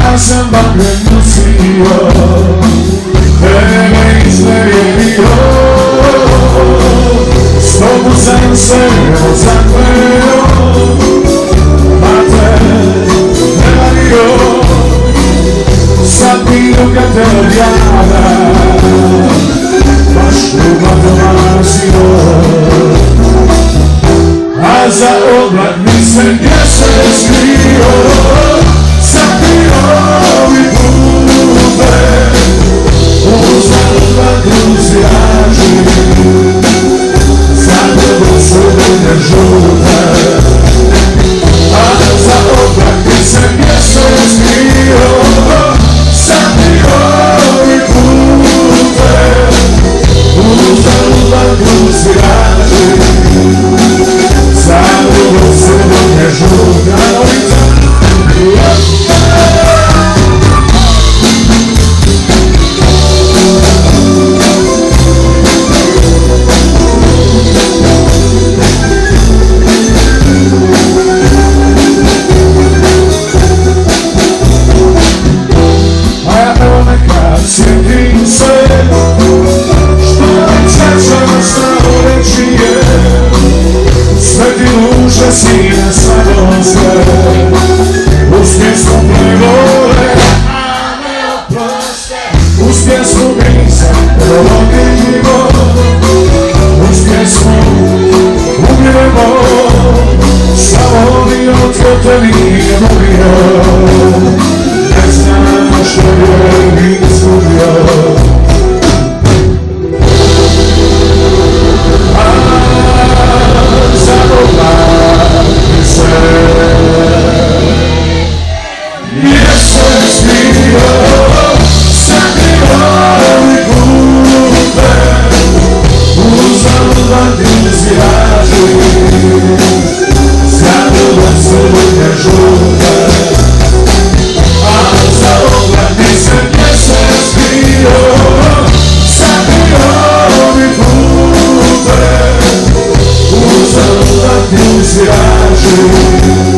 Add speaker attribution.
Speaker 1: ja sam bakle nosio, tebe iznevjerio, s tobu sam se zakleo, a te ne vario, sad bilo kad te odjada, baš ljubav domasio, a za oblak mi se gdje se skrio, sad mi ovi pute, uzal vatru zjači, za tebe sudnje žute, a za oblak mi se gdje se skrio, sad mi ovi pute, uzal vatru zjači, Saludo se do mnie żółta ulica. A ja ponekad sjetim se, što mi čečano stalo reći je, sve ti luže sine slaboste, uz pjesmu privole, a ne oproste, uz pjesmu grisa provodimo, uz pjesmu umiremo, Slavonio tko te nije molio, ne znaš što je izgubio. Zrači